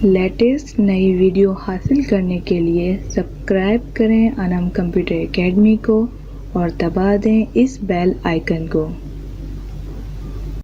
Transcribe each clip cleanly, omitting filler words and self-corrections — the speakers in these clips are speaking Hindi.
लेटेस्ट नई वीडियो हासिल करने के लिए सब्सक्राइब करें अनम कंप्यूटर एकेडमी को और दबा दें इस बेल आइकन को।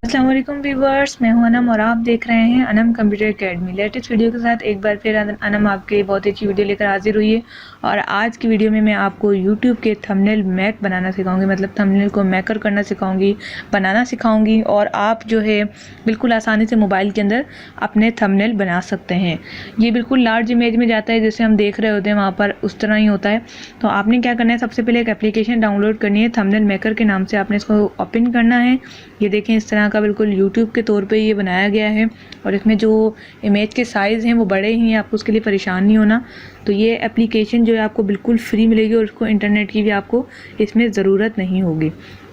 अस्सलाम वालेकुम व्यूअर्स, मैं हूं अनम और आप देख रहे हैं Anam computer academy. Latest video के साथ एक बार फिर अनम आपके लिए बहुत अच्छी वीडियो लेकर हाजिर हुई है। और आज की वीडियो में मैं आपको यूट्यूब के थंबनेल मैक बनाना सिखाऊंगी, मतलब थंबनेल को मैकर करना सिखाऊंगी, बनाना सिखाऊंगी। और आप जो है बिल्कुल आसानी से मोबाइल के अंदर अपने थंबनेल बना सकते हैं। ये बिल्कुल लार्ज इमेज में जाता है, जैसे हम देख रहे होते हैं वहाँ पर उस तरह ही होता है। तो आपने क्या करना है, सबसे पहले एक एप्लीकेशन डाउनलोड करनी है थंबनेल मेकर के नाम से। आपने इसको ओपन करना है। ये देखें इस तरह का बिल्कुल यूट्यूब के तौर पे ये बनाया गया है और इसमें जो इमेज के साइज़ हैं वो बड़े ही हैं, आपको उसके लिए परेशान नहीं होना। तो ये एप्लीकेशन जो है आपको बिल्कुल फ्री मिलेगी और उसको इंटरनेट की भी आपको इसमें ज़रूरत नहीं होगी।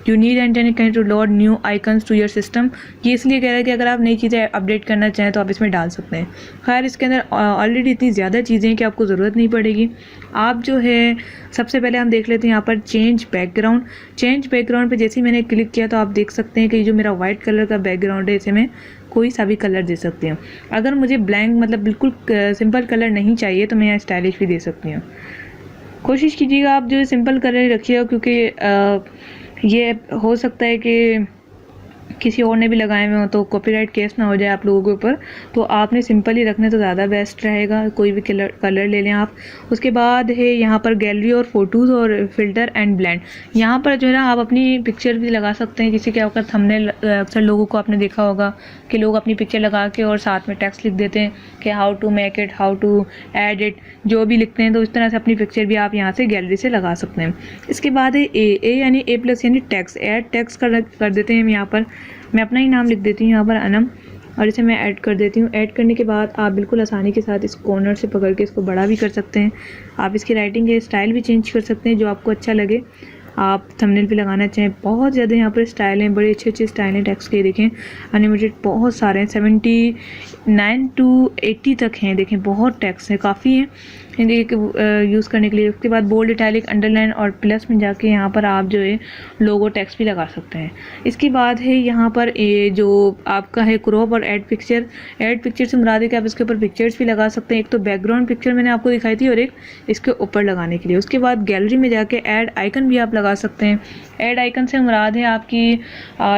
You need internet connect to load new icons to your system. ये इसलिए कह रहा है कि अगर आप नई चीज़ें अपडेट करना चाहें तो आप इसमें डाल सकते हैं। खैर, इसके अंदर ऑलरेडी इतनी ज़्यादा चीज़ें हैं कि आपको ज़रूरत नहीं पड़ेगी। आप जो है सबसे पहले हम देख लेते हैं यहाँ पर चेंज बैकग्राउंड। चेंज बैकग्राउंड पे जैसे ही मैंने क्लिक किया तो आप देख सकते हैं कि जो मेरा वाइट कलर का बैकग्राउंड है इसे मैं कोई सा भी कलर दे सकती हूँ। अगर मुझे ब्लैंक मतलब बिल्कुल सिंपल कलर नहीं चाहिए तो मैं यहाँ स्टाइलिश भी दे सकती हूँ। कोशिश कीजिएगा आप जो है सिंपल कलर रखिएगा, क्योंकि ये हो सकता है कि किसी और ने भी लगाए हुए हो तो कॉपीराइट केस ना हो जाए आप लोगों के ऊपर। तो आपने सिंपल ही रखने तो ज़्यादा बेस्ट रहेगा। कोई भी कलर ले लें आप। उसके बाद है यहाँ पर गैलरी और फोटोज़ और फिल्टर एंड ब्लेंड। यहाँ पर जो है ना आप अपनी पिक्चर भी लगा सकते हैं। किसी क्या होगा थंबनेल, अक्सर लोगों को आपने देखा होगा कि लोग अपनी पिक्चर लगा के और साथ में टेक्स्ट लिख देते हैं कि how to make it, how to add it, जो भी लिखते हैं। तो इस तरह से अपनी पिक्चर भी आप यहाँ से गैलरी से लगा सकते हैं। इसके बाद है ए यानी ए प्लस यानी टेक्स्ट। ऐड टेक्स्ट कर देते हैं हम यहाँ पर। मैं अपना ही नाम लिख देती हूँ यहाँ पर अनम और इसे मैं ऐड कर देती हूँ। ऐड करने के बाद आप बिल्कुल आसानी के साथ इस कॉर्नर से पकड़ के इसको बड़ा भी कर सकते हैं। आप इसकी राइटिंग के स्टाइल भी चेंज कर सकते हैं जो आपको अच्छा लगे। आप थंबनेल पे लगाना चाहें, बहुत ज़्यादा यहाँ पर स्टाइल हैं, बड़े अच्छे स्टाइल हैं टेक्स्ट के। देखें अनलिमिटेड बहुत सारे हैं, 79 to 80 तक हैं। देखें बहुत टेक्स्ट है, काफ़ी है एक यूज़ करने के लिए। उसके बाद बोल्ड, इटैलिक, अंडरलाइन और प्लस में जाके यहाँ पर आप जो है लोगो टेक्स्ट भी लगा सकते हैं। इसके बाद है यहाँ पर ये जो आपका है क्रॉप और ऐड पिक्चर। ऐड पिक्चर से मुराद है कि आप इसके ऊपर पिक्चर्स भी लगा सकते हैं। एक तो बैकग्राउंड पिक्चर मैंने आपको दिखाई थी और एक इसके ऊपर लगाने के लिए। उसके बाद गैलरी में जाके ऐड आइकन भी आप लगा सकते हैं। ऐड आइकन से मुराद है आपकी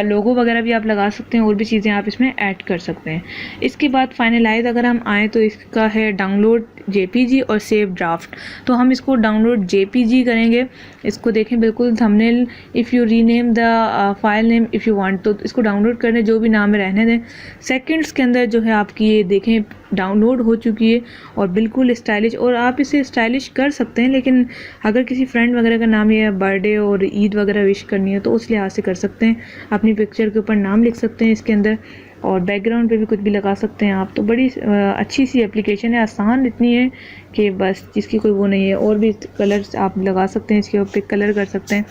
लोगो वगैरह भी आप लगा सकते हैं, और भी चीज़ें आप इसमें ऐड कर सकते हैं। इसके बाद फाइनलाइज अगर हम आएँ तो इसका है डाउनलोड जेपीजी और सेव ड्राफ्ट। तो हम इसको डाउनलोड जेपीजी करेंगे। इसको देखें बिल्कुल thumbnail if you rename the file name if you want, तो इसको डाउनलोड करने जो भी नाम है रहने दें। सेकंड्स के अंदर जो है आपकी ये देखें डाउनलोड हो चुकी है और बिल्कुल स्टाइलिश। और आप इसे स्टाइलिश कर सकते हैं, लेकिन अगर किसी फ्रेंड वगैरह का नाम या बर्थडे और ईद वगैरह विश करनी है तो उस लिहाज से कर सकते हैं। अपनी पिक्चर के ऊपर नाम लिख सकते हैं इसके अंदर, और बैकग्राउंड पे भी कुछ भी लगा सकते हैं आप। तो बड़ी अच्छी सी एप्लीकेशन है, आसान इतनी है कि बस जिसकी कोई वो नहीं है। और भी कलर्स आप लगा सकते हैं, इसके ऊपर कलर कर सकते हैं।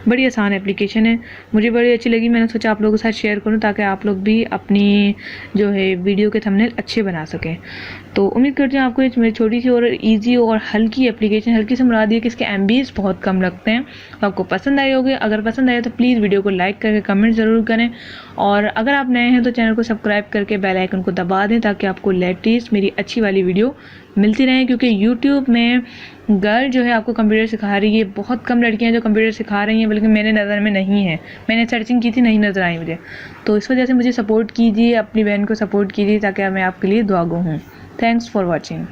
बड़ी आसान एप्लीकेशन है, मुझे बड़ी अच्छी लगी। मैंने सोचा आप लोगों के साथ शेयर करूं ताकि आप लोग भी अपनी जो है वीडियो के थंबनेल अच्छे बना सकें। तो उम्मीद करती हूँ आपको मेरी छोटी सी और इजी और हल्की एप्लीकेशन, हल्की से मुराद है कि इसके MBs बहुत कम लगते हैं, तो आपको पसंद आई होगी। अगर पसंद आए तो प्लीज़ वीडियो को लाइक करके कमेंट ज़रूर करें। और अगर आप नए हैं तो चैनल को सब्सक्राइब करके बेल आइकन को दबा दें ताकि आपको लेटेस्ट मेरी अच्छी वाली वीडियो मिलती रहे। क्योंकि यूट्यूब में गर्ल जो है आपको कंप्यूटर सिखा रही है, बहुत कम लड़कियां जो कंप्यूटर सिखा रही हैं, बल्कि मेरे नज़र में नहीं है। मैंने सर्चिंग की थी, नहीं नज़र आई मुझे। तो इस वजह से मुझे सपोर्ट कीजिए, अपनी बहन को सपोर्ट कीजिए ताकि मैं आपके लिए दुआगो हूँ। Thanks for watching.